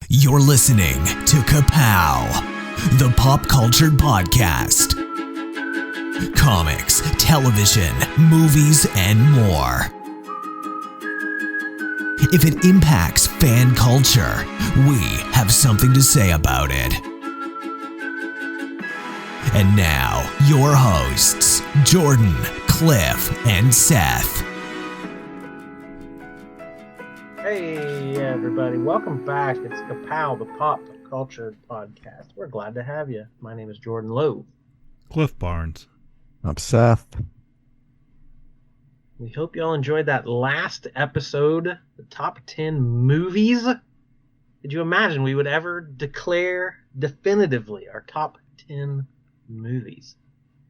You're listening to Ka-Pow, the pop culture podcast. Comics, television, movies, and more. If it impacts fan culture, we have something to say about it. And now, your hosts, Jordan, Cliff, and Seth. Hey everybody, welcome back. It's Ka-Pow, the pop culture podcast. We're glad to have you. My name is Jordan Lowe. Cliff Barnes. I'm Seth. We hope you all enjoyed that last episode, the top 10 movies. Did you imagine we would ever declare definitively our top 10 movies?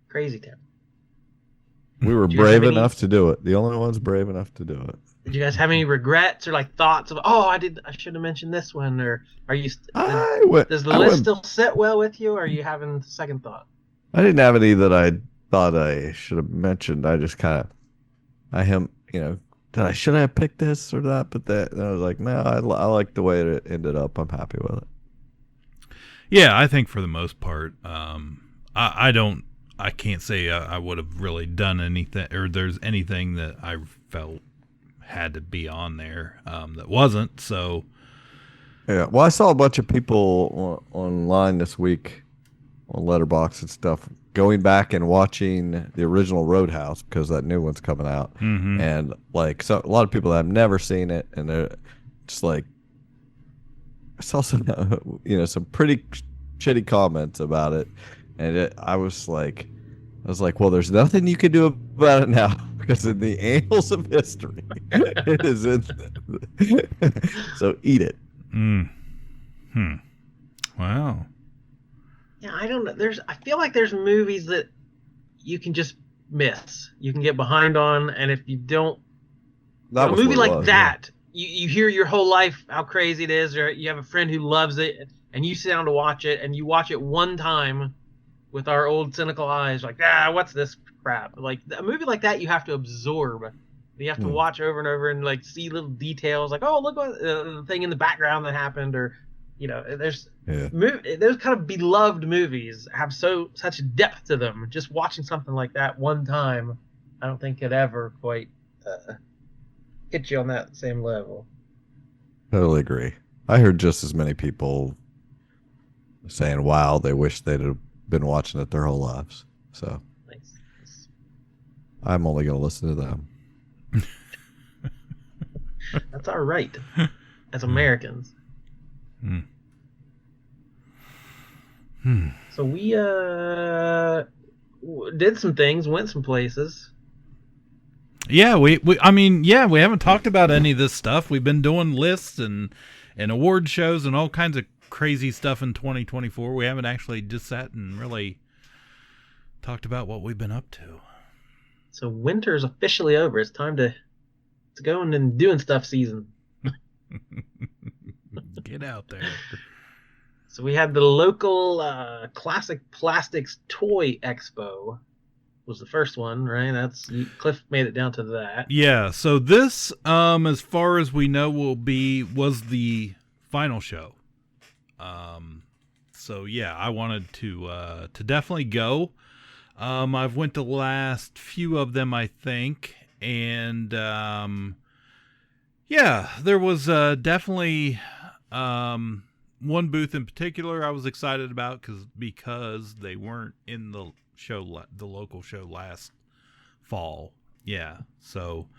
Crazy town. We were brave enough to do it. The only ones brave enough to do it. Did you guys have any regrets or like thoughts of, I should have mentioned this one, or are you? Does the list still sit well with you, or are you having second thought? I didn't have any that I thought I should have mentioned. I just kind of, should I have picked this or that? But I was like, no, I like the way it ended up. I'm happy with it. Yeah, I think for the most part, I can't say I would have really done anything, or there's anything that I felt had to be on there that wasn't. So yeah, well, I saw a bunch of people online this week on Letterboxd and stuff going back and watching the original Roadhouse because that new one's coming out. Mm-hmm. And like, so a lot of people that have never seen it, and they're just like, I saw some some pretty shitty comments about it, and I was like, well, there's nothing you can do about it now because in the annals of history, it is in. So eat it. Wow. Yeah, I don't know. I feel like there's movies that you can just miss. You can get behind on, and if you don't, a movie like that, you hear your whole life how crazy it is, or you have a friend who loves it, and you sit down to watch it, and you watch it one time with our old cynical eyes, like, what's this crap? Like a movie like that, you have to absorb. You have to watch over and over and like see little details, like, oh, look what the thing in the background that happened, or those kind of beloved movies have such depth to them. Just watching something like that one time, I don't think could ever quite hit you on that same level. Totally agree. I heard just as many people saying, wow, they wish they'd have been watching it their whole lives. So nice. I'm only going to listen to them. That's our right as Americans. So we did some things, went some places. Yeah, we haven't talked about any of this stuff. We've been doing lists and award shows and all kinds of crazy stuff in 2024. We haven't actually just sat and really talked about what we've been up to. So winter's officially over. It's time to go and doing stuff season. Get out there. So we had the local Classic Plastics Toy Expo was the first one, right? Cliff made it down to that. Yeah, so this, as far as we know, was the final show. So yeah, I wanted to definitely go. I've went to the last few of them, I think, and yeah, there was definitely one booth in particular I was excited about because they weren't in the local show last fall. Yeah, so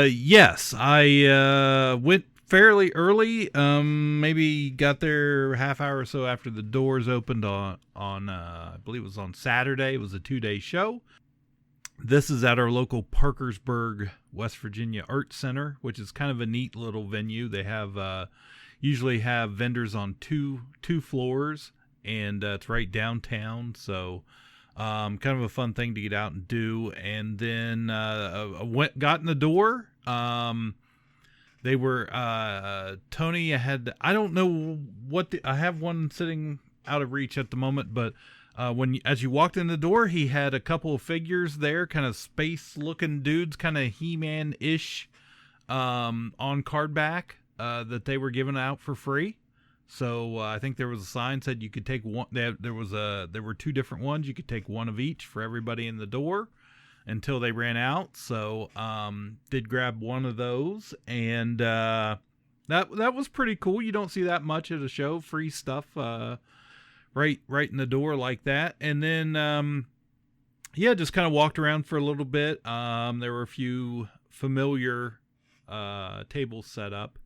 yes, I went fairly early, maybe got there half hour or so after the doors opened on I believe it was on Saturday. It was a 2-day show. This is at our local Parkersburg, West Virginia Art Center, which is kind of a neat little venue. They have usually have vendors on two floors, and it's right downtown, so kind of a fun thing to get out and do. And then got in the door. They were Tony. I don't know I have one sitting out of reach at the moment, but as you walked in the door, he had a couple of figures there, kind of space looking dudes, kind of He-Man-ish on card back that they were giving out for free. So I think there was a sign said you could take one. There were 2 different ones. You could take one of each for everybody in the door until they ran out. So did grab one of those, and that was pretty cool. You don't see that much at a show, free stuff right in the door like that. And then just kind of walked around for a little bit. There were a few familiar tables set up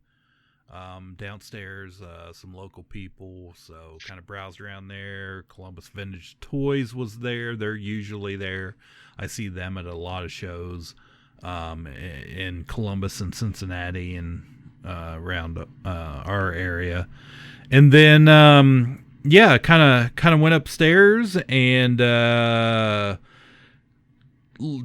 downstairs, some local people, so kind of browsed around there. Columbus Vintage Toys was there. They're usually there. I see them at a lot of shows in Columbus and Cincinnati and around our area. And then kind of went upstairs and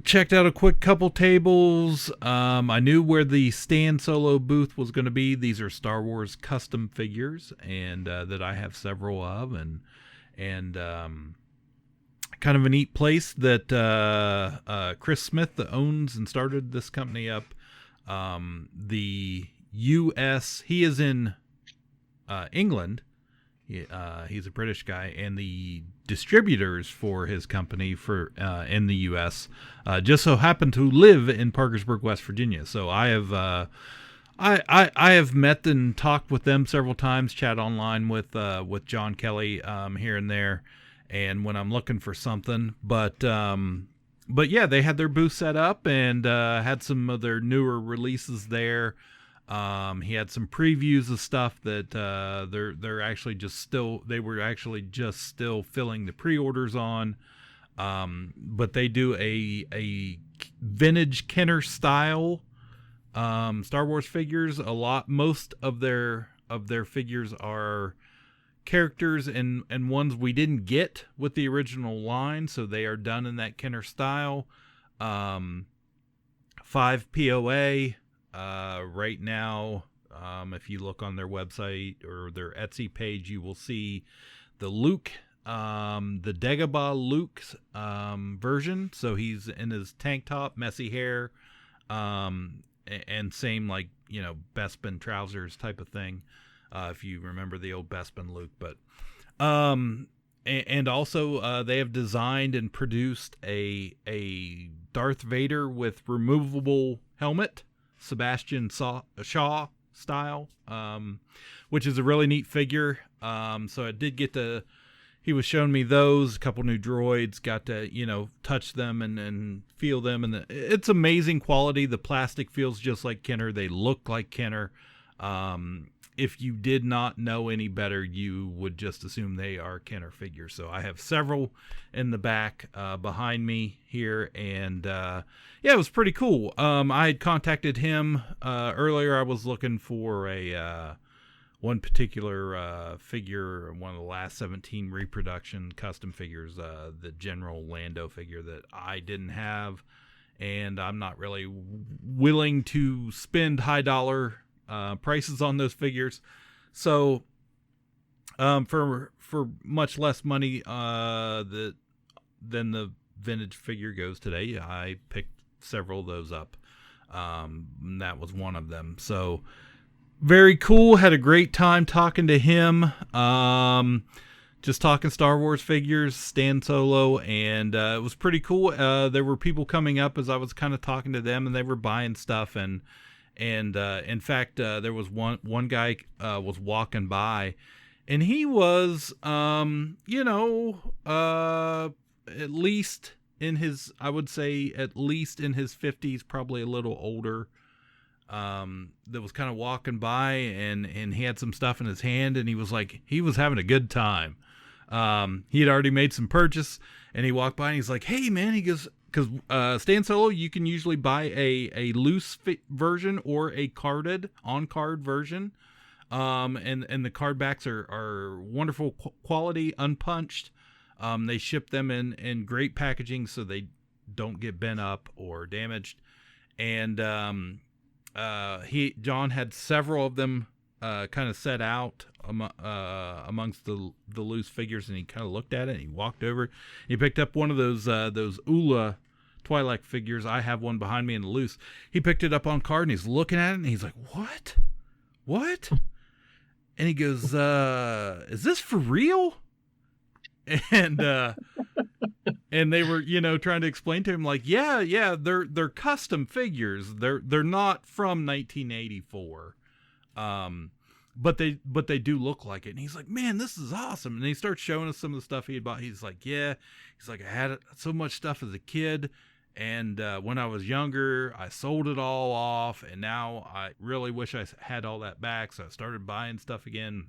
checked out a quick couple tables. I knew where the Stan Solo booth was going to be. These are Star Wars custom figures, and that I have several of, and kind of a neat place that Chris Smith, that owns and started this company up. The U.S. He is in England. He's a British guy, and the distributors for his company in the U.S. Just so happen to live in Parkersburg, West Virginia. So I have I have met and talked with them several times, chat online with John Kelly here and there, and when I'm looking for something. But yeah, they had their booth set up and had some of their newer releases there. He had some previews of stuff that they're actually just still filling the pre-orders on. But they do a vintage Kenner style Star Wars figures. Most of their figures are characters and ones we didn't get with the original line, so they are done in that Kenner style. 5 POA. Right now, if you look on their website or their Etsy page, you will see the Luke, the Dagobah Luke version. So he's in his tank top, messy hair, and same Bespin trousers type of thing. If you remember the old Bespin Luke, but and also they have designed and produced a Darth Vader with removable helmet. Sebastian Shaw style, which is a really neat figure. So I did he was showing me those, a couple new droids, got to, touch them and feel them. And it's amazing quality. The plastic feels just like Kenner. They look like Kenner. If you did not know any better, you would just assume they are Kenner figures. So I have several in the back behind me here, and it was pretty cool. I had contacted him earlier. I was looking for one particular figure, one of the last 17 reproduction custom figures, the General Lando figure that I didn't have, and I'm not really willing to spend high dollar prices on those figures. So for much less money than the vintage figure goes today, I picked several of those up. And that was one of them. So very cool. Had a great time talking to him. Just talking Star Wars figures, Stan Solo, and it was pretty cool. There were people coming up as I was kind of talking to them, and they were buying stuff. And in fact, there was one guy was walking by, and he was, at least in his, I would say at least in his 50s, probably a little older, that was kind of walking by, and he had some stuff in his hand, and he was having a good time. He had already made some purchase, and he walked by and he's like, "Hey man," he goes, because Stan Solo, you can usually buy a loose version or a on-card version. And the card backs are wonderful quality, unpunched. They ship them in great packaging so they don't get bent up or damaged. And John had several of them kind of set out amongst the loose figures, and he kind of looked at it and he walked over. He picked up one of those Ula Twilight figures. I have one behind me in the loose. He picked it up on card and he's looking at it and he's like, what? And he goes, is this for real? And and they were, trying to explain to him like, yeah, they're custom figures. They're not from 1984. But they do look like it. And he's like, man, this is awesome. And he starts showing us some of the stuff he had bought. He's like, I had so much stuff as a kid. And when I was younger, I sold it all off. And now I really wish I had all that back. So I started buying stuff again.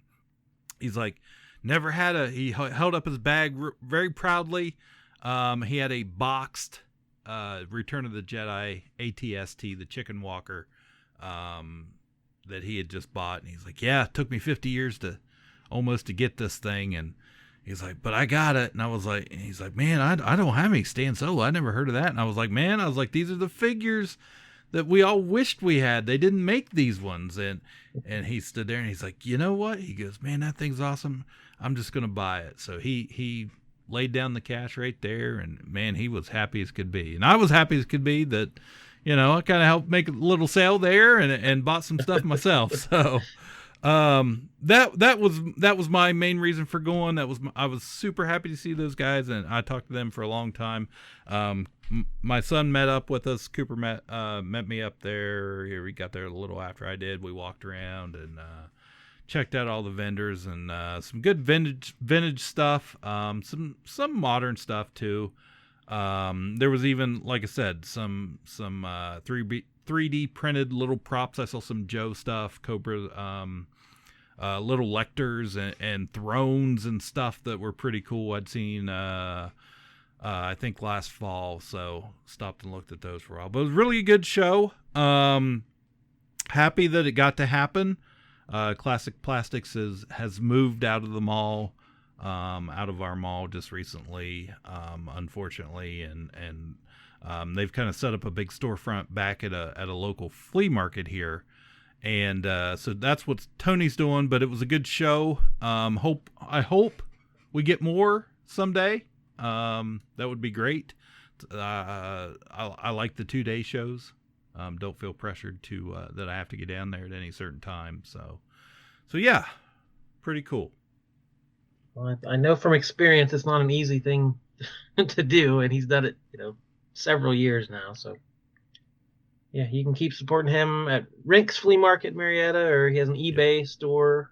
He's like, he held up his bag very proudly. He had a boxed Return of the Jedi ATST, the Chicken Walker, that he had just bought. And he's like, yeah, it took me 50 years to get this thing. And he's like, but I got it. And I was like, and he's like, man, I don't have any Stan Solo. I never heard of that. And I was like, these are the figures that we all wished we had. They didn't make these ones. And he stood there and he's like, you know what? He goes, man, that thing's awesome. I'm just going to buy it. So he laid down the cash right there, and man, he was happy as could be. And I was happy as could be that, I kind of helped make a little sale there and bought some stuff myself. So, that was my main reason for going. I was super happy to see those guys, and I talked to them for a long time. My son met up with us. Cooper met me up there. We got there a little after I did. We walked around and, checked out all the vendors and, some good vintage stuff. Some modern stuff too. There was even, like I said, some 3D printed little props. I saw some Joe stuff, Cobra, little lectors and thrones and stuff that were pretty cool. I'd seen, I think last fall, so stopped and looked at those for a while. But it was really a good show. Happy that it got to happen. Classic Plastics has moved out of the mall. Out of our mall just recently, unfortunately, and they've kind of set up a big storefront back at a local flea market here, and so that's what Tony's doing. But it was a good show. I hope we get more someday. That would be great. I like the 2-day shows. Don't feel pressured to that I have to get down there at any certain time. So yeah, pretty cool. Well, I know from experience it's not an easy thing to do, and he's done it, several years now. So, yeah, you can keep supporting him at Rink's Flea Market, Marietta, or he has an eBay store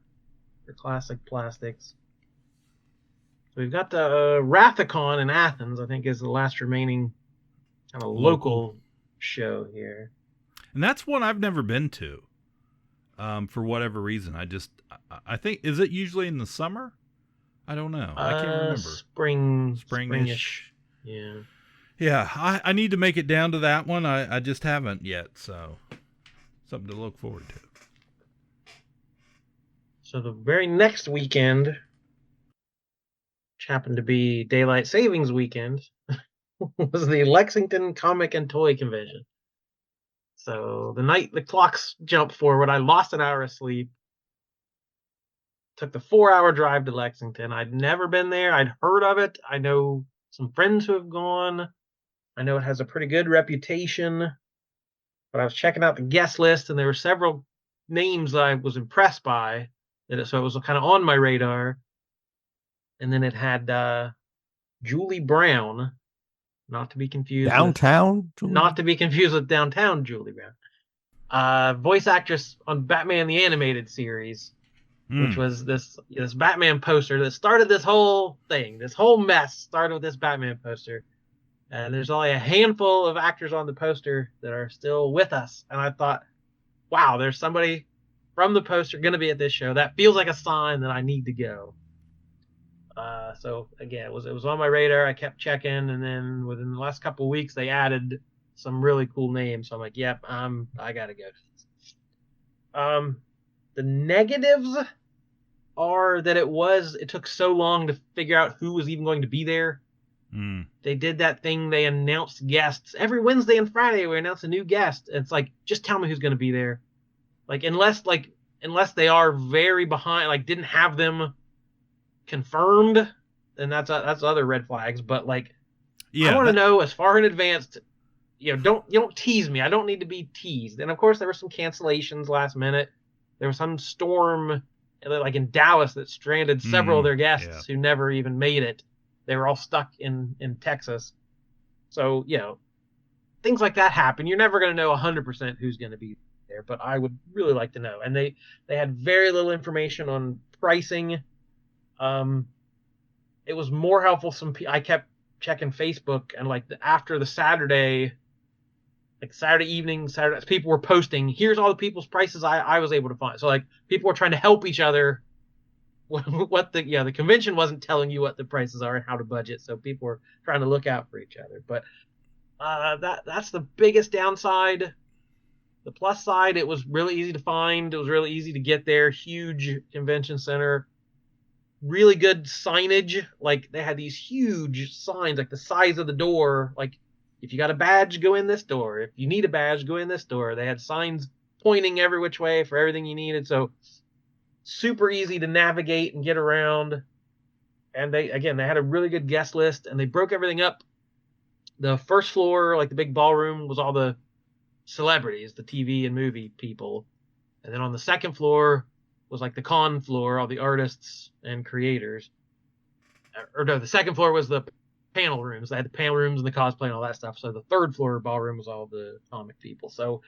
for Classic Plastics. So we've got the Rathicon in Athens, I think, is the last remaining kind of local show here. And that's one I've never been to, for whatever reason. I think, is it usually in the summer? I don't know. I can't remember. Springish. Yeah. Yeah, I need to make it down to that one. I just haven't yet, so something to look forward to. So the very next weekend, which happened to be Daylight Savings Weekend, was the Lexington Comic and Toy Convention. So the night the clocks jumped forward, I lost an hour of sleep. Took the 4-hour drive to Lexington. I'd never been there. I'd heard of it. I know some friends who have gone. I know it has a pretty good reputation. But I was checking out the guest list, and there were several names that I was impressed by. So it was kind of on my radar. And then it had Julie Brown, not to be confused downtown. Not to be confused with downtown Julie Brown. Voice actress on Batman the Animated Series. Which was this Batman poster that started this whole thing. This whole mess started with this Batman poster. And there's only a handful of actors on the poster that are still with us. And I thought, wow, there's somebody from the poster going to be at this show. That feels like a sign that I need to go. So, again, it was on my radar. I kept checking. And then within the last couple of weeks, they added some really cool names. So I'm like, yep, I got to go. The negatives are that it took so long to figure out who was even going to be there. They did that thing. They announced guests every Wednesday and Friday. We announce a new guest. It's like, just tell me who's going to be there. Unless they are very behind, didn't have them confirmed, then that's other red flags. But I want to know as far in advance you don't tease me. I don't need to be teased. And of course, there were some cancellations last minute. There was some storm, like in Dallas, that stranded several of their guests who never even made it. They were all stuck in Texas. So, things like that happen. You're never going to know 100% who's going to be there, but I would really like to know. And they had very little information on pricing. It was more helpful. I kept checking Facebook, and like after the Saturday, like Saturday evening, people were posting, here's all the people's prices I was able to find. So like people were trying to help each other. What the convention wasn't telling you what the prices are and how to budget, so people were trying to look out for each other. But that's the biggest downside. The plus side, it was really easy to find. It was really easy to get there. Huge convention center. Really good signage. Like they had these huge signs, like the size of the door. Like if you got a badge, go in this door. If you need a badge, go in this door. They had signs pointing every which way for everything you needed. So super easy to navigate and get around. And they had a really good guest list, and they broke everything up. The first floor, like the big ballroom, was all the celebrities, the TV and movie people. And then on the second floor was like the con floor, all the artists and creators. Or no, the second floor was the panel rooms. They had the panel rooms and the cosplay and all that stuff. So the third floor ballroom was all the comic people. So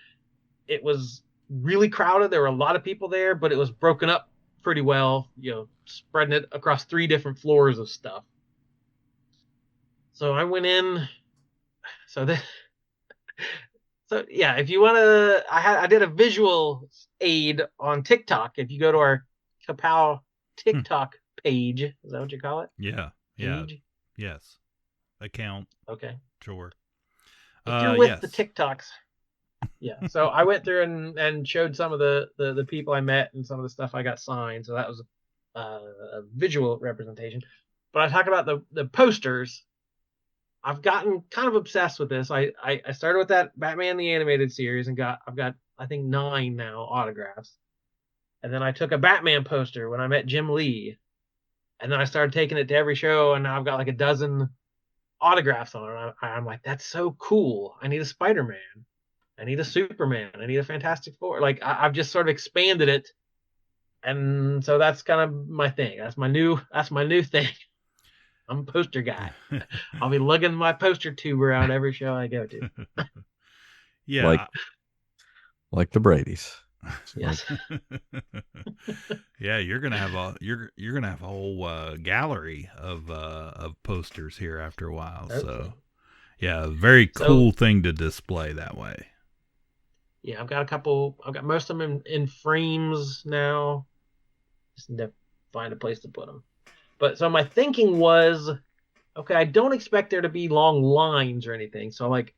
it was really crowded. There were a lot of people there, but it was broken up pretty well, spreading it across 3 different floors of stuff. So I went in. So yeah, if you want to, I did a visual aid on TikTok. If you go to our Ka-Pow TikTok page, is that what you call it? Yeah. Yes. Account. Okay. Sure. If you're with the TikToks. Yeah. So I went through and showed some of the people I met and some of the stuff I got signed. So that was a visual representation. But I talk about the posters. I've gotten kind of obsessed with this. I started with that Batman the Animated Series and I've got I think 9 now autographs. And then I took a Batman poster when I met Jim Lee. And then I started taking it to every show, and now I've got like a dozen autographs on it. I'm like, that's so cool. I need a Spider-Man. I need a Superman. I need a Fantastic Four. Like I've just sort of expanded it. And so that's kind of my thing. That's my new thing. I'm a poster guy. I'll be lugging my poster tube around every show I go to. Yeah. Like the Bradys. Yes. Yeah, you're gonna have a whole gallery of posters here after a while. Okay. So yeah, very cool thing to display that way. Yeah, I've got most of them in frames now. Just need to find a place to put them. But so my thinking was, okay, I don't expect there to be long lines or anything. So like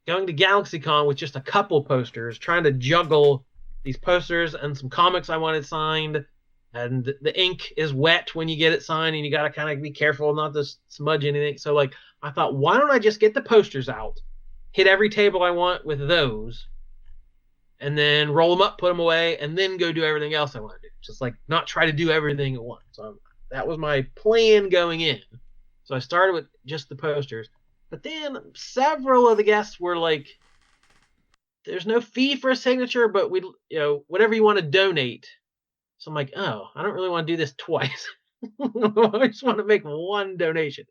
going to GalaxyCon with just a couple posters, trying to juggle these posters and some comics I wanted signed. And the ink is wet when you get it signed, and you got to kind of be careful not to smudge anything. So like I thought, why don't I just get the posters out, hit every table I want with those, and then roll them up, put them away, and then go do everything else I want to do. Just like not try to do everything at once. So that was my plan going in. So I started with just the posters. But then several of the guests were like, there's no fee for a signature, but whatever you want to donate. So I'm like, oh, I don't really want to do this twice. I just want to make one donation.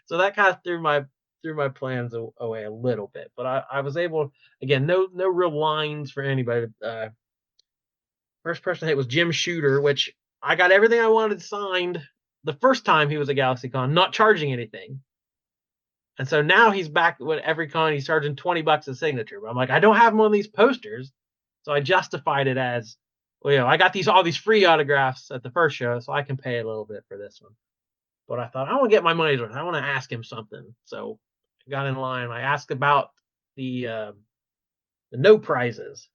So that kind of threw my plans away a little bit. But I was able, again, no real lines for anybody. First person hit was Jim Shooter, which I got everything I wanted signed the first time he was at GalaxyCon, not charging anything. And so now he's back at every con, he's charging $20 a signature. But I'm like, I don't have him on these posters. So I justified it as, well, I got all these free autographs at the first show, so I can pay a little bit for this one. But I thought, I want to get my money's worth. I want to ask him something. So I got in line. I asked about the no prizes.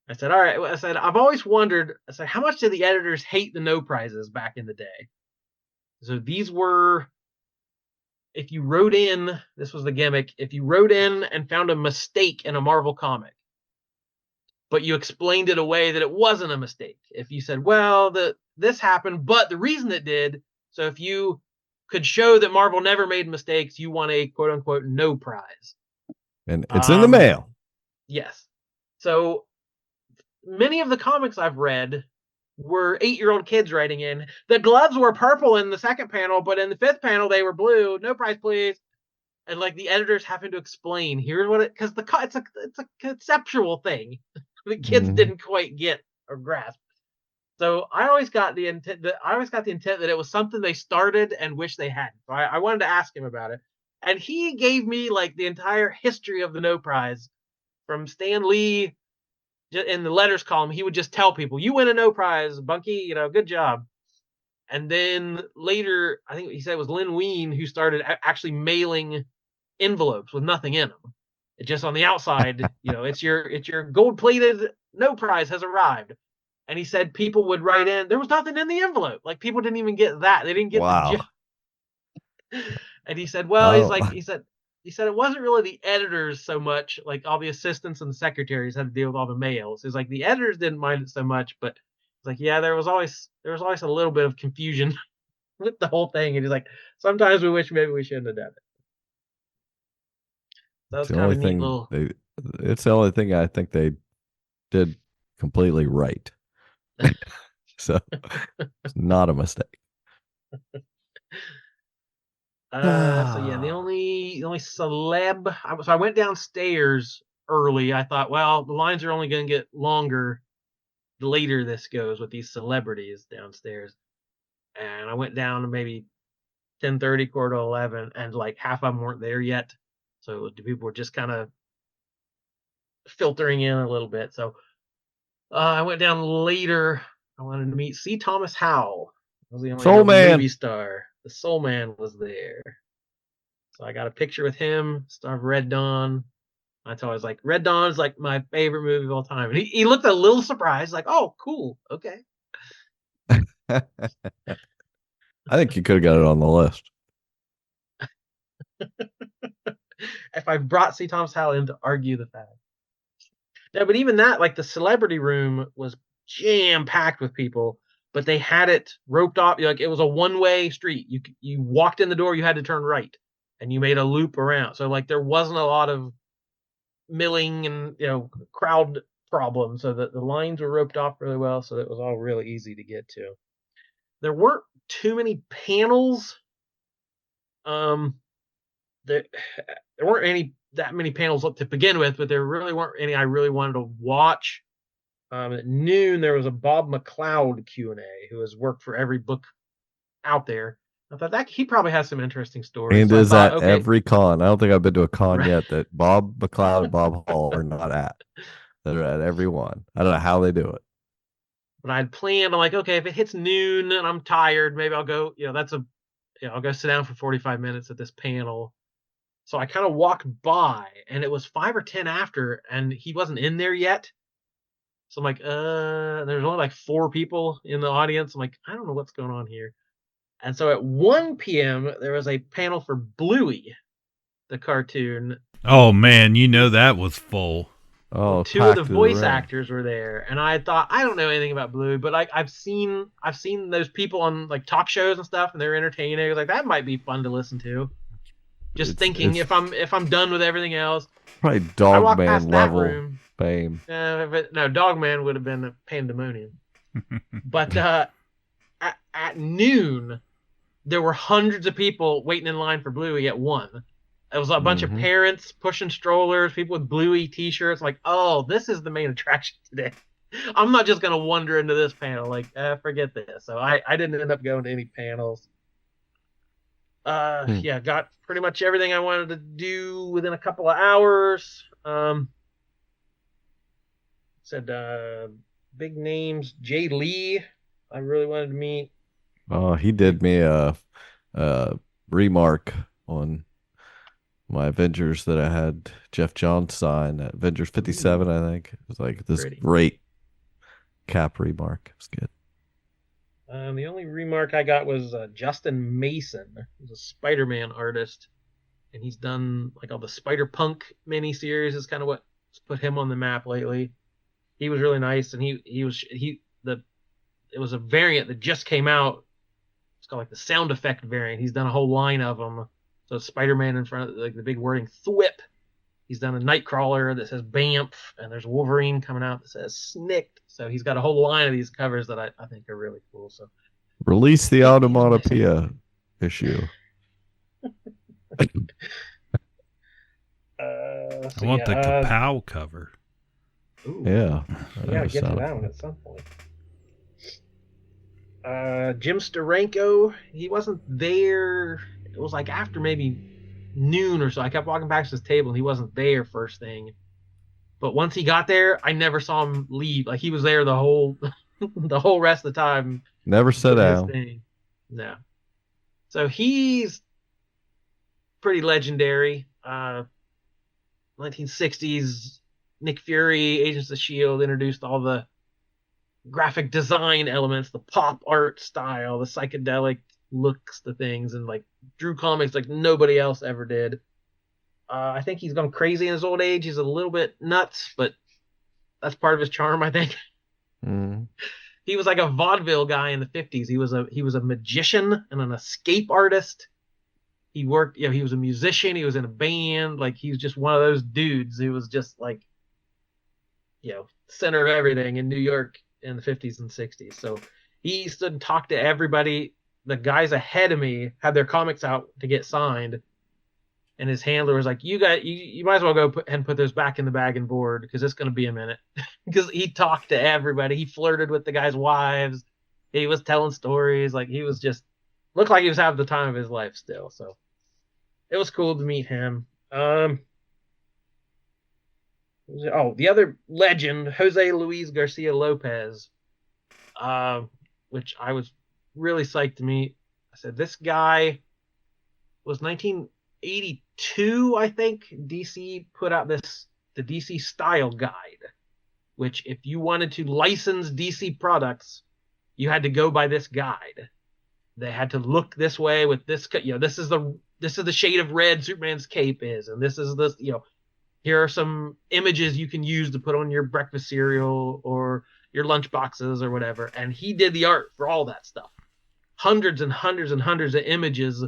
I said, all right. I said, I've always wondered, how much did the editors hate the no prizes back in the day? So these were, if you wrote in, this was the gimmick, if you wrote in and found a mistake in a Marvel comic, but you explained it away that it wasn't a mistake. If you said, well, this happened, but the reason it did, so if you could show that Marvel never made mistakes, you won a quote-unquote no prize. And it's in the mail. Yes. So many of the comics I've read were 8-year-old kids writing in. The gloves were purple in the second panel, but in the 5th panel they were blue. No price, please. And like the editors having to explain, here's what because it's a conceptual thing. The kids didn't quite get or grasp. So I always got the intent that it was something they started and wish they hadn't. So I wanted to ask him about it, and he gave me like the entire history of the No Prize from Stan Lee. In the letters column, he would just tell people, "You win a No Prize, Bunky. Good job." And then later, I think he said it was Lynn Wein who started actually mailing envelopes with nothing in them. It just on the outside, it's your gold-plated No Prize has arrived. And he said people would write in. There was nothing in the envelope. Like people didn't even get that. They didn't get the joke. And he said, well, he said it wasn't really the editors so much. Like all the assistants and the secretaries had to deal with all the mails. He's like the editors didn't mind it so much, but it's like there was always a little bit of confusion with the whole thing. And he's like, sometimes we wish maybe we shouldn't have done it. That was kind of a neat little. It's the only thing I think they did completely right. So it's not a mistake. So yeah, the only celeb. So I went downstairs early. I thought, well, the lines are only going to get longer the later this goes with these celebrities downstairs. And I went down to maybe 10:30, 10:45, and like half of them weren't there yet. So the people were just kind of filtering in a little bit. So I went down later. I wanted to meet C. Thomas Howell. I was the only movie star. The Soul Man was there. So I got a picture with him, star of Red Dawn. I told him, I was like, Red Dawn is like my favorite movie of all time. And he looked a little surprised, like, oh, cool. Okay. I think you could have got it on the list. If I brought C. Thomas Howell in to argue the fact. No, but even that, like the celebrity room was jam-packed with people, but they had it roped off. Like it was a one-way street. You walked in the door, you had to turn right, and you made a loop around. So like there wasn't a lot of milling and crowd problems. So that the lines were roped off really well, so it was all really easy to get to. There weren't too many panels. There weren't that many panels to begin with, but there really weren't any I really wanted to watch. At noon, there was a Bob McLeod Q&A, who has worked for every book out there. I thought that he probably has some interesting stories. And is at every con. I don't think I've been to a con yet that Bob McLeod and Bob Hall are not at. They're at every one. I don't know how they do it. But I'd planned, I'm like, okay, if it hits noon and I'm tired, maybe I'll go, I'll go sit down for 45 minutes at this panel. So I kind of walked by, and it was 5 or 10 after, and he wasn't in there yet. So I'm like, there's only like 4 people in the audience. I'm like, I don't know what's going on here. And so at 1 p.m., there was a panel for Bluey, the cartoon. Oh, man, that was full. Oh, 2 of the voice actors were there. And I thought, I don't know anything about Bluey, but I've seen those people on like talk shows and stuff, and they're entertaining. I was like, that might be fun to listen to. Just thinking if I'm done with everything else. Probably Dogman level fame. No, Dogman would have been a pandemonium. But at noon, there were hundreds of people waiting in line for Bluey at 1. There was a bunch of parents pushing strollers, people with Bluey t-shirts. Like, oh, this is the main attraction today. I'm not just going to wander into this panel. Like, forget this. So I didn't end up going to any panels. Yeah, got pretty much everything I wanted to do within a couple of hours. Said big names. Jay Lee, I really wanted to meet. Oh, he did me a remark on my Avengers that I had Jeff Johns sign at Avengers 57, I think. It was like this great cap remark. It was good. The only remark I got was Justin Mason. He's a Spider-Man artist, and he's done like all the Spider-Punk miniseries. Is kind of what's put him on the map lately. He was really nice, and it was a variant that just came out. It's called like the sound effect variant. He's done a whole line of them. So Spider-Man in front of like the big wording "thwip," He's done a Nightcrawler that says Bamf, and there's a Wolverine coming out that says Snicked. So he's got a whole line of these covers that I think are really cool. So release the Automatopoeia issue. I want the Ka-Pow cover. Ooh, yeah. I gotta get to that one at some point. Jim Steranko, he wasn't there. It was like after maybe noon or so. I kept walking back to his table and he wasn't there first thing. But once he got there, I never saw him leave. Like he was there the whole the whole rest of the time. Never sat down. No. So he's pretty legendary. 1960s Nick Fury, Agents of S.H.I.E.L.D. introduced all the graphic design elements, the pop art style, the psychedelic looks to things, and like drew comics like nobody else ever did. I think he's gone crazy in his old age. He's a little bit nuts, but that's part of his charm, I think. Mm. He was like a vaudeville guy in the 50s. He was a magician and an escape artist. He worked, he was a musician. He was in a band. Like he was just one of those dudes who was just like, center of everything in New York in the 50s and 60s. So he stood and talked to everybody. The guys ahead of me had their comics out to get signed. And his handler was like, you might as well go and put those back in the bag and board because it's going to be a minute. Because he talked to everybody. He flirted with the guys' wives. He was telling stories. Like he was just, looked like he was having the time of his life still. So it was cool to meet him. The other legend, Jose Luis Garcia Lopez, which I was really psyched to meet. I said, this guy was 1982, I think. DC put out the DC Style Guide, which if you wanted to license DC products, you had to go by this guide. They had to look this way with this, this is the shade of red Superman's cape is, and this is this, here are some images you can use to put on your breakfast cereal or your lunch boxes or whatever. And he did the art for all that stuff. Hundreds and hundreds and hundreds of images.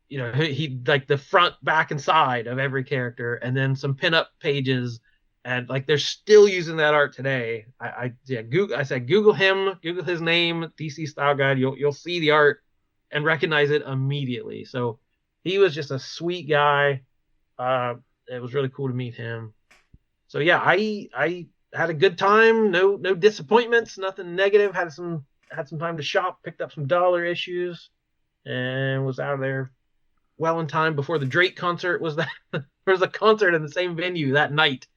He like the front, back, and side of every character, and then some pinup pages. And like they're still using that art today. I said Google him, Google his name, DC Style Guide. You'll see the art and recognize it immediately. So he was just a sweet guy. It was really cool to meet him. So yeah, I had a good time. No disappointments, nothing negative. Had some time to shop, picked up some dollar issues, and was out of there well in time before the Drake concert was that. There was a concert in the same venue that night.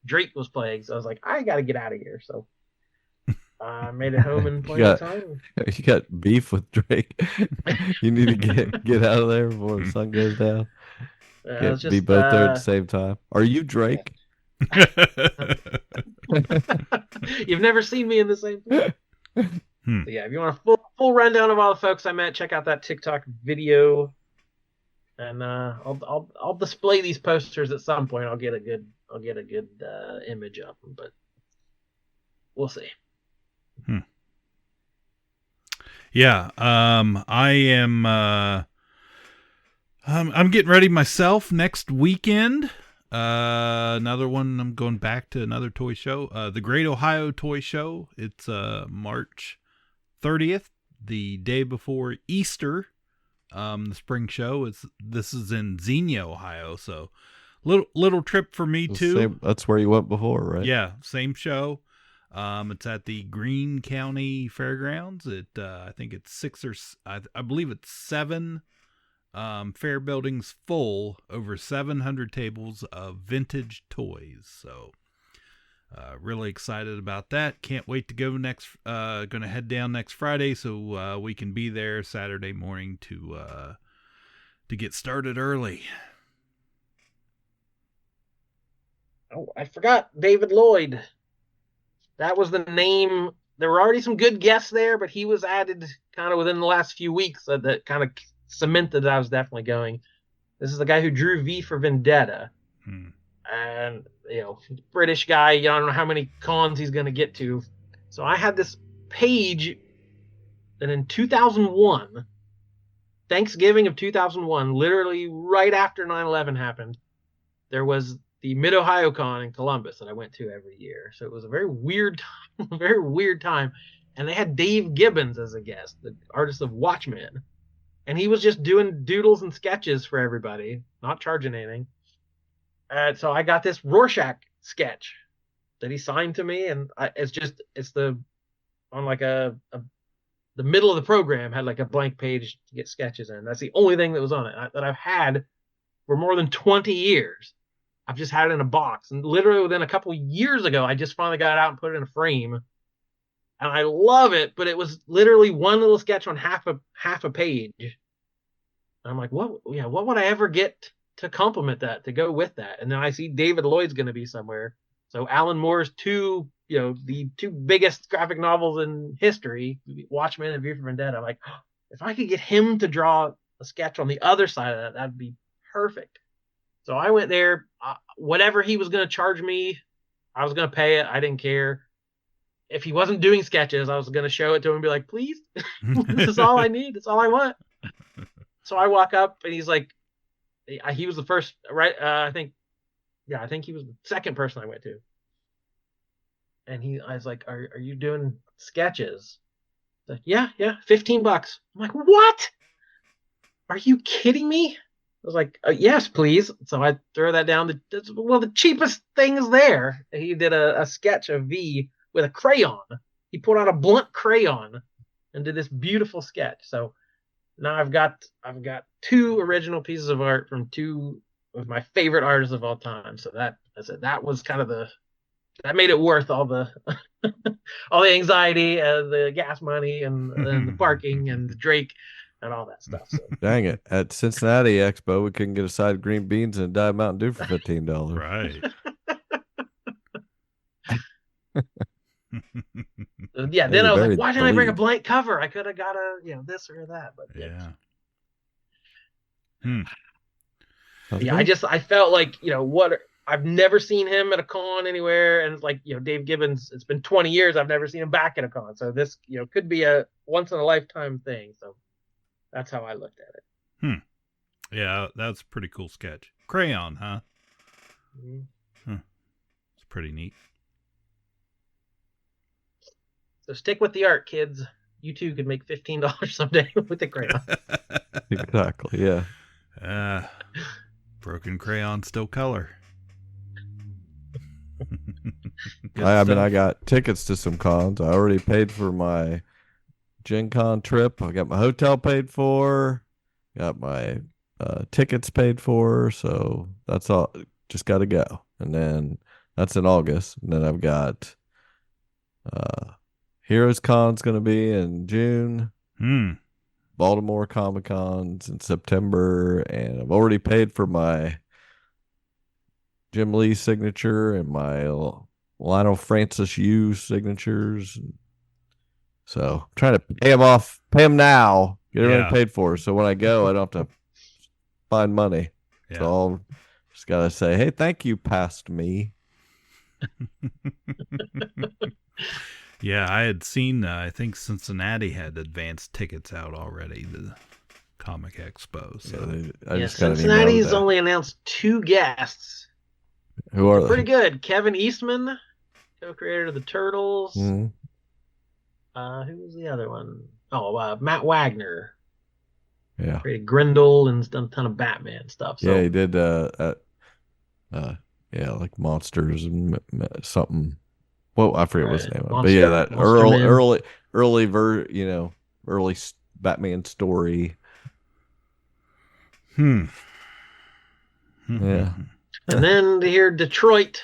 Drake was playing, so I was like, I got to get out of here. So I made it home in plenty of time. You got beef with Drake. You need to get out of there before the sun goes down. Be both there at the same time. Are you Drake? You've never seen me in the same place. So yeah, if you want a full rundown of all the folks I met, check out that TikTok video. And I'll display these posters at some point. I'll get a good image of them, but we'll see. Yeah, I am. I'm getting ready myself next weekend. Another one. I'm going back to another toy show. The Great Ohio Toy Show. It's March 30th, the day before Easter. The spring show. This is in Xenia, Ohio. So little trip for me too. That's where you went before, right? Yeah, same show. It's at the Greene County Fairgrounds. I think it's I believe it's 7 fair buildings full, over 700 tables of vintage toys. So really excited about that. Can't wait to go next. Gonna head down next Friday so we can be there Saturday morning to get started early. Oh, I forgot David Lloyd. That was the name. There were already some good guests there, but he was added kind of within the last few weeks that kind of cemented that I was definitely going. This is the guy who drew V for Vendetta. And, British guy, I don't know how many cons he's going to get to. So I had this page that in 2001, Thanksgiving of 2001, literally right after 9/11 happened, there was the Mid-Ohio Con in Columbus that I went to every year. So it was a very weird time, very weird time. And they had Dave Gibbons as a guest, the artist of Watchmen. And he was just doing doodles and sketches for everybody, not charging anything. So I got this Rorschach sketch that he signed to me, and on like the middle of the program had like a blank page to get sketches in. That's the only thing that was on it that I've had for more than 20 years. I've just had it in a box, and literally within a couple years ago, I just finally got it out and put it in a frame, and I love it. But it was literally one little sketch on half a page. And I'm like, what would I ever get to complement that, to go with that? And then I see David Lloyd's going to be somewhere. So Alan Moore's the two biggest graphic novels in history, Watchmen and V for Vendetta. I'm like, if I could get him to draw a sketch on the other side of that, that'd be perfect. So I went there. Whatever he was going to charge me, I was going to pay it. I didn't care. If he wasn't doing sketches, I was going to show it to him and be like, please, this is all I need. It's all I want. So I walk up, and he's like, he was the first, right? I think he was the second person I went to. And I was like, are you doing sketches? He's like, yeah, $15. I'm like, what? Are you kidding me? I was like, yes, please. So I throw that down. The cheapest thing is there. He did a sketch of V with a crayon. He put out a blunt crayon and did this beautiful sketch. So now I've got two original pieces of art from two of my favorite artists of all time. So that was kind of that made it worth all the all the anxiety and the gas money and the parking and the Drake and all that stuff. So. Dang it. At Cincinnati Expo, we couldn't get a side of green beans and a Diet Mountain Dew for $15. Right. Yeah, then I was like, why didn't I bring a blank cover? I could have got this or that. But yeah. Yeah, I felt like, I've never seen him at a con anywhere. And it's like, Dave Gibbons, it's been 20 years. I've never seen him back at a con. So this, could be a once in a lifetime thing. So that's how I looked at it. Yeah, that's a pretty cool sketch. Crayon, huh? Mm-hmm. It's pretty neat. So stick with the art, kids. You too could make $15 someday with the crayon. Exactly, yeah. Broken crayon, still color. I got tickets to some cons. I already paid for my Gen Con trip. I got my hotel paid for. Got my tickets paid for. So that's all. Just got to go. And then that's in August. And then I've got Heroes Con's going to be in June. Baltimore Comic Con's in September. And I've already paid for my Jim Lee signature and my Lionel Francis Yu signatures. So I'm trying to pay them now, get everything paid for. So when I go, I don't have to find money. Yeah. So I'll just got to say, hey, thank you, past me. Yeah, I had seen, I think Cincinnati had advanced tickets out already, the Comic Expo. So Cincinnati's only announced 2 guests. Who are they? Pretty good. Kevin Eastman, co-creator of the Turtles. Mm-hmm. Who was the other one? Oh, Matt Wagner. Yeah. Created Grendel and done a ton of Batman stuff. So. Yeah, he did like Monsters and something. Well, I forget what his name was. But yeah, that early Batman story. Yeah. And then to hear Detroit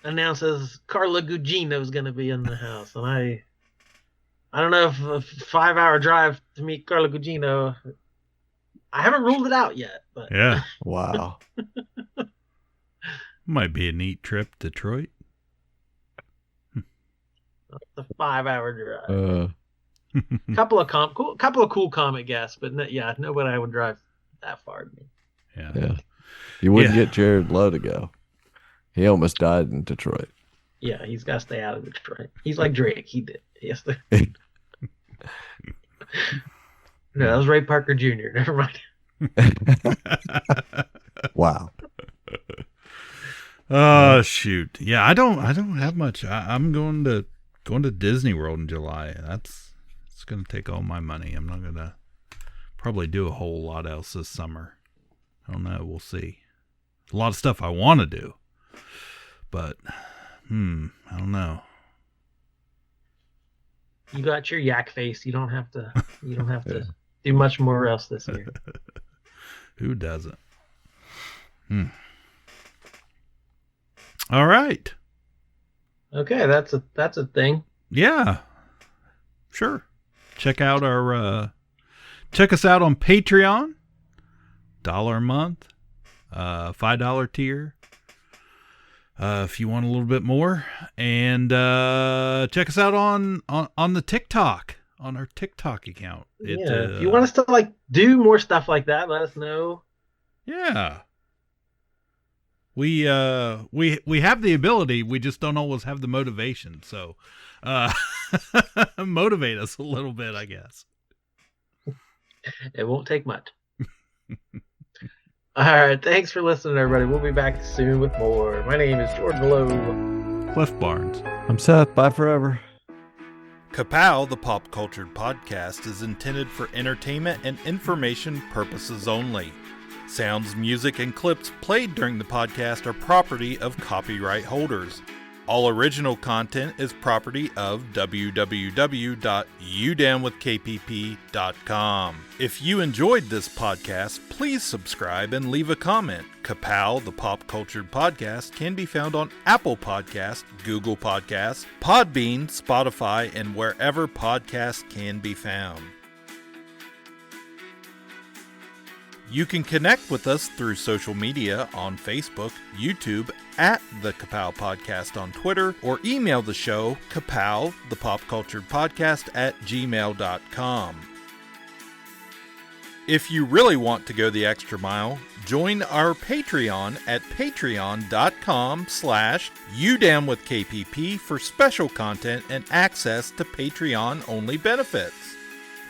announces Carla Gugino is going to be in the house. And I don't know if a 5-hour drive to meet Carla Gugino, I haven't ruled it out yet. But yeah. Wow. Might be a neat trip, Detroit. It's a 5-hour drive. Couple of cool comic guests, but nobody I would drive that far to me. Yeah. You wouldn't get Jared Lowe to go. He almost died in Detroit. Yeah, he's got to stay out of Detroit. He's like Drake. He did. Yes. No, that was Ray Parker Jr. Never mind. Wow. Oh shoot! Yeah, I don't have much. I'm going to Disney World in July. It's going to take all my money. I'm not going to probably do a whole lot else this summer. I don't know. We'll see. A lot of stuff I want to do, but I don't know. You got your yak face. You don't have to. You don't have to do much more else this year. Who doesn't? All right. Okay, that's a thing. Yeah. Sure. Check out check us out on Patreon. $1 a month. $5 tier. If you want a little bit more. And check us out on the TikTok. On our TikTok account. If you want us to do more stuff like that, let us know. Yeah. We have the ability, we just don't always have the motivation. So motivate us a little bit, I guess. It won't take much. All right, thanks for listening, everybody. We'll be back soon with more. My name is Jordan Lowe. Cliff Barnes. I'm Seth. Bye forever. Ka-Pow, the pop cultured podcast, is intended for entertainment and information purposes only. Sounds, music, and clips played during the podcast are property of copyright holders. All original content is property of www.udownwithkpp.com. If you enjoyed this podcast, please subscribe and leave a comment. Ka-Pow, the pop cultured podcast, can be found on Apple Podcasts, Google Podcasts, Podbean, Spotify, and wherever podcasts can be found. You can connect with us through social media on Facebook, YouTube, at the Ka-Pow Podcast on Twitter, or email the show, Ka-Pow, the pop cultured podcast @gmail.com. If you really want to go the extra mile, join our Patreon at patreon.com/udownwithkpp for special content and access to Patreon-only benefits.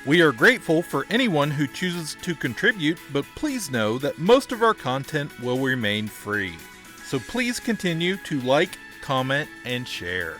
We are grateful for anyone who chooses to contribute, but please know that most of our content will remain free. So please continue to like, comment, and share.